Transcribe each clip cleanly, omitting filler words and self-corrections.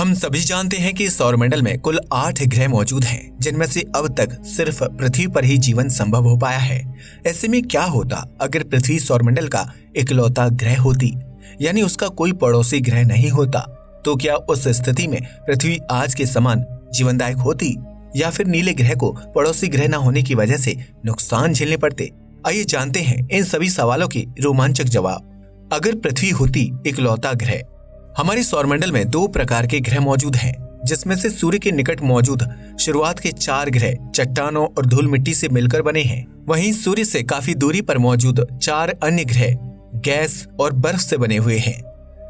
हम सभी जानते हैं कि सौरमंडल में कुल 8 ग्रह मौजूद हैं, जिनमें से अब तक सिर्फ पृथ्वी पर ही जीवन संभव हो पाया है। ऐसे में क्या होता अगर पृथ्वी सौरमंडल का इकलौता ग्रह होती, यानी उसका कोई पड़ोसी ग्रह नहीं होता? तो क्या उस स्थिति में पृथ्वी आज के समान जीवनदायक होती, या फिर नीले ग्रह को पड़ोसी ग्रह न होने की वजह से नुकसान झेलने पड़ते? आइए जानते हैं इन सभी सवालों के रोमांचक जवाब। अगर पृथ्वी होती इकलौता ग्रह। हमारे सौरमंडल में 2 प्रकार के ग्रह मौजूद हैं, जिसमें से सूर्य के निकट मौजूद शुरुआत के 4 ग्रह चट्टानों और धूल मिट्टी से मिलकर बने हैं। वहीं सूर्य से काफी दूरी पर मौजूद 4 अन्य ग्रह गैस और बर्फ से बने हुए हैं।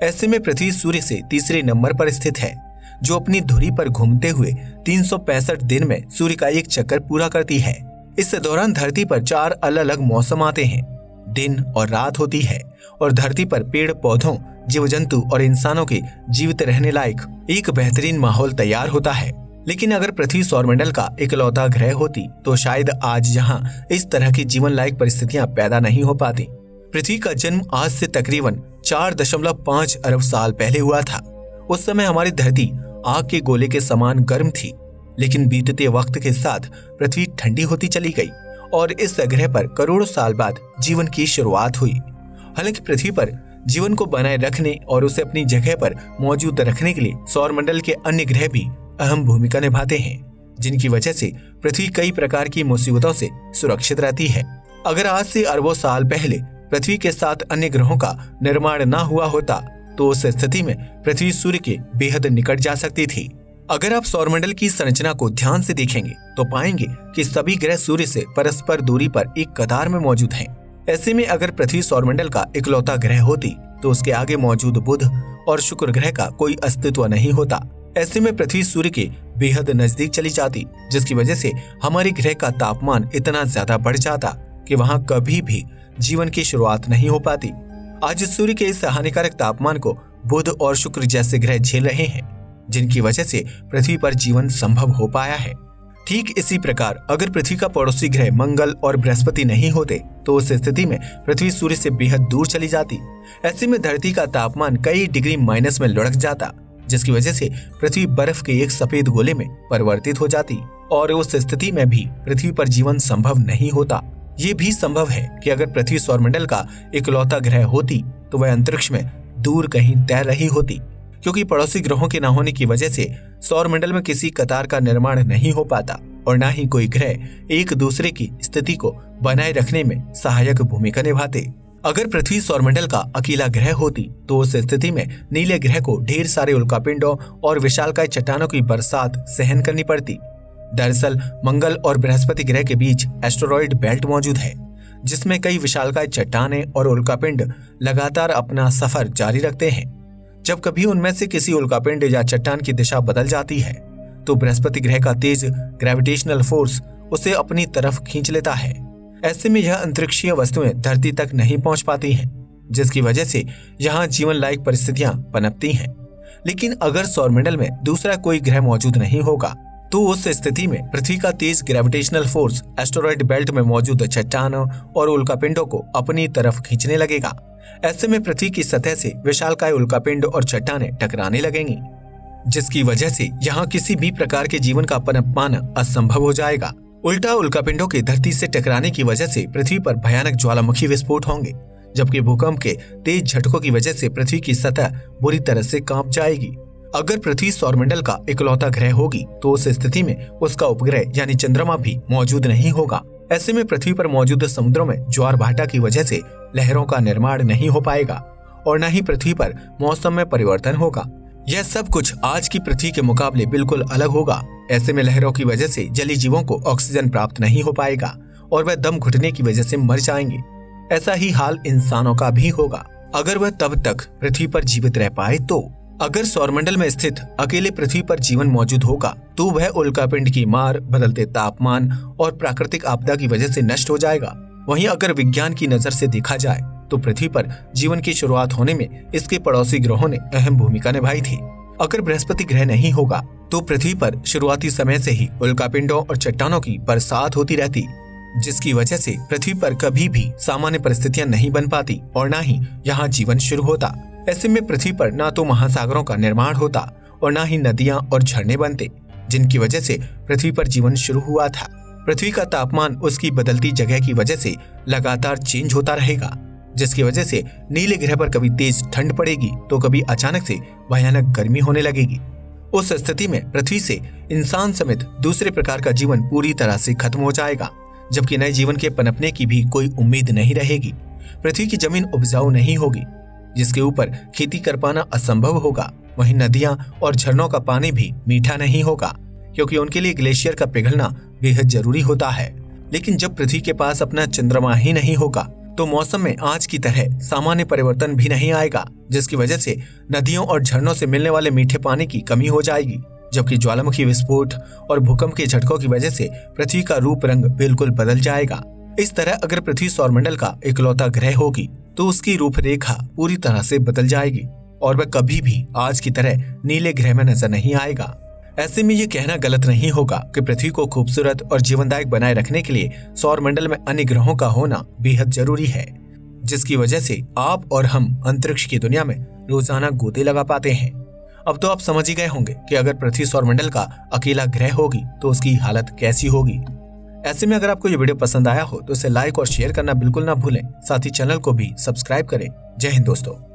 ऐसे में पृथ्वी सूर्य से तीसरे नंबर पर स्थित है, जो अपनी धुरी पर घूमते हुए 365 दिन में सूर्य का एक चक्कर पूरा करती है। इस दौरान धरती पर 4 अलग अलग मौसम आते हैं, दिन और रात होती है, और धरती पर पेड़ पौधों, जीव जंतु और इंसानों के जीवित रहने लायक एक बेहतरीन माहौल तैयार होता है। लेकिन अगर पृथ्वी सौरमंडल का इकलौता ग्रह होती तो शायद आज यहाँ इस तरह की जीवन लायक परिस्थितियां पैदा नहीं हो पाती। पृथ्वी का जन्म आज से तकरीबन 4.5 अरब साल पहले हुआ था। उस समय हमारी धरती आग के गोले के समान गर्म थी, लेकिन बीतते वक्त के साथ पृथ्वी ठंडी होती चली गई और इस ग्रह पर करोड़ों साल बाद जीवन की शुरुआत हुई। हालांकि पृथ्वी पर जीवन को बनाए रखने और उसे अपनी जगह पर मौजूद रखने के लिए सौरमंडल के अन्य ग्रह भी अहम भूमिका निभाते हैं, जिनकी वजह से पृथ्वी कई प्रकार की मुसीबतों से सुरक्षित रहती है। अगर आज से अरबों साल पहले पृथ्वी के साथ अन्य ग्रहों का निर्माण न हुआ होता तो उस स्थिति में पृथ्वी सूर्य के बेहद निकट जा सकती थी। अगर आप सौरमंडल की संरचना को ध्यान से देखेंगे तो पाएंगे कि सभी ग्रह सूर्य से परस्पर दूरी पर एक कतार में मौजूद हैं। ऐसे में अगर पृथ्वी सौरमंडल का इकलौता ग्रह होती तो उसके आगे मौजूद बुध और शुक्र ग्रह का कोई अस्तित्व नहीं होता। ऐसे में पृथ्वी सूर्य के बेहद नजदीक चली जाती, जिसकी वजह से हमारे ग्रह का तापमान इतना ज्यादा बढ़ जाता कि वहां कभी भी जीवन की शुरुआत नहीं हो पाती। आज सूर्य के इस हानिकारक तापमान को बुध और शुक्र जैसे ग्रह झेल रहे हैं, जिनकी वजह से पृथ्वी पर जीवन संभव हो पाया है। ठीक इसी प्रकार अगर पृथ्वी का पड़ोसी ग्रह मंगल और बृहस्पति नहीं होते तो उस स्थिति में पृथ्वी सूर्य से बेहद दूर चली जाती। ऐसे में धरती का तापमान कई डिग्री माइनस में लुढ़क जाता, जिसकी वजह से पृथ्वी बर्फ के एक सफेद गोले में परिवर्तित हो जाती और उस स्थिति में भी पृथ्वी पर जीवन संभव नहीं होता। ये भी संभव है कि अगर पृथ्वी सौरमंडल का इकलौता ग्रह होती तो वह अंतरिक्ष में दूर कहीं तैर रही होती, क्योंकि पड़ोसी ग्रहों के न होने की वजह से सौरमंडल में किसी कतार का निर्माण नहीं हो पाता और न ही कोई ग्रह एक दूसरे की स्थिति को बनाए रखने में सहायक भूमिका निभाते। अगर पृथ्वी सौरमंडल का अकेला ग्रह होती तो उस स्थिति में नीले ग्रह को ढेर सारे उल्कापिंडों और विशालकाय चट्टानों की बरसात सहन करनी पड़ती। दरअसल मंगल और बृहस्पति ग्रह के बीच एस्टेरॉयड बेल्ट मौजूद है, जिसमें कई विशालकाय चट्टानें और उल्कापिंड लगातार अपना सफर जारी रखते हैं। जब कभी उनमें से किसी उल्कापिंड या चट्टान की दिशा बदल जाती है तो बृहस्पति ग्रह का तेज ग्रेविटेशनल फोर्स उसे अपनी तरफ खींच लेता है। ऐसे में यह अंतरिक्षीय वस्तुएं धरती तक नहीं पहुंच पाती हैं, जिसकी वजह से यहाँ जीवन लायक परिस्थितियां पनपती हैं। लेकिन अगर सौरमंडल में दूसरा कोई ग्रह मौजूद नहीं होगा तो उस स्थिति में पृथ्वी का तेज ग्रेविटेशनल फोर्स एस्टेरॉयड बेल्ट में मौजूद चट्टानों और उल्कापिंडों को अपनी तरफ खींचने लगेगा। ऐसे में पृथ्वी की सतह से विशालकाय उल्कापिंड और चट्टानें टकराने लगेंगी, जिसकी वजह से यहाँ किसी भी प्रकार के जीवन का पनप पाना असंभव हो जाएगा। उल्टा उल्कापिंडों के धरती से टकराने की वजह से पृथ्वी पर भयानक ज्वालामुखी विस्फोट होंगे, जबकि भूकंप के तेज झटकों की वजह से पृथ्वी की सतह बुरी तरह से कांप जाएगी। अगर पृथ्वी सौरमंडल का इकलौता ग्रह होगी तो उस स्थिति में उसका उपग्रह यानी चंद्रमा भी मौजूद नहीं होगा। ऐसे में पृथ्वी पर मौजूद समुद्रों में ज्वार भाटा की वजह से लहरों का निर्माण नहीं हो पाएगा और न ही पृथ्वी पर मौसम में परिवर्तन होगा। यह सब कुछ आज की पृथ्वी के मुकाबले बिल्कुल अलग होगा। ऐसे में लहरों की वजह से जलीय जीवों को ऑक्सीजन प्राप्त नहीं हो पाएगा और वह दम घुटने की वजह से मर जाएंगे। ऐसा ही हाल इंसानों का भी होगा, अगर वह तब तक पृथ्वी पर जीवित रह पाए तो। अगर सौरमंडल में स्थित अकेले पृथ्वी पर जीवन मौजूद होगा तो वह उल्कापिंड की मार, बदलते तापमान और प्राकृतिक आपदा की वजह से नष्ट हो जाएगा। वहीं अगर विज्ञान की नजर से देखा जाए तो पृथ्वी पर जीवन की शुरुआत होने में इसके पड़ोसी ग्रहों ने अहम भूमिका निभाई थी। अगर बृहस्पति ग्रह नहीं होगा तो पृथ्वी पर शुरुआती समय से ही उल्कापिंडों और चट्टानों की बरसात होती रहती, जिसकी वजह से पृथ्वी पर कभी भी सामान्य परिस्थितियां नहीं बन पाती और न ही यहाँ जीवन शुरू होता। ऐसे में पृथ्वी पर न तो महासागरों का निर्माण होता और ना ही नदियां और झरने बनते, जिनकी वजह से पृथ्वी पर जीवन शुरू हुआ था। पृथ्वी का तापमान उसकी बदलती जगह की वजह से लगातार चेंज होता रहेगा, जिसकी वजह से नीले ग्रह पर कभी तेज ठंड पड़ेगी तो कभी अचानक से भयानक गर्मी होने लगेगी। उस स्थिति में पृथ्वी से इंसान समेत दूसरे प्रकार का जीवन पूरी तरह से खत्म हो जाएगा, जबकि नए जीवन के पनपने की भी कोई उम्मीद नहीं रहेगी। पृथ्वी की जमीन उपजाऊ नहीं होगी, जिसके ऊपर खेती कर पाना असंभव होगा। वहीं नदियां और झरनों का पानी भी मीठा नहीं होगा, क्योंकि उनके लिए ग्लेशियर का पिघलना बेहद जरूरी होता है। लेकिन जब पृथ्वी के पास अपना चंद्रमा ही नहीं होगा तो मौसम में आज की तरह सामान्य परिवर्तन भी नहीं आएगा, जिसकी वजह से नदियों और झरनों से मिलने वाले मीठे पानी की कमी हो जाएगी, जबकि ज्वालामुखी विस्फोट और भूकंप के झटकों की वजह से पृथ्वी का रूप रंग बिल्कुल बदल जाएगा। इस तरह अगर पृथ्वी सौरमंडल का इकलौता ग्रह होगी तो उसकी रूपरेखा पूरी तरह से बदल जाएगी और वह कभी भी आज की तरह नीले ग्रह में नजर नहीं आएगा। ऐसे में ये कहना गलत नहीं होगा कि पृथ्वी को खूबसूरत और जीवनदायक बनाए रखने के लिए सौरमंडल में अन्य ग्रहों का होना बेहद जरूरी है, जिसकी वजह से आप और हम अंतरिक्ष की दुनिया में रोजाना गोते लगा पाते हैं। अब तो आप समझ ही गए होंगे कि अगर पृथ्वी सौरमंडल का अकेला ग्रह होगी तो उसकी हालत कैसी होगी। ऐसे में अगर आपको ये वीडियो पसंद आया हो तो इसे लाइक और शेयर करना बिल्कुल ना भूलें। साथ ही चैनल को भी सब्सक्राइब करें। जय हिंद दोस्तों।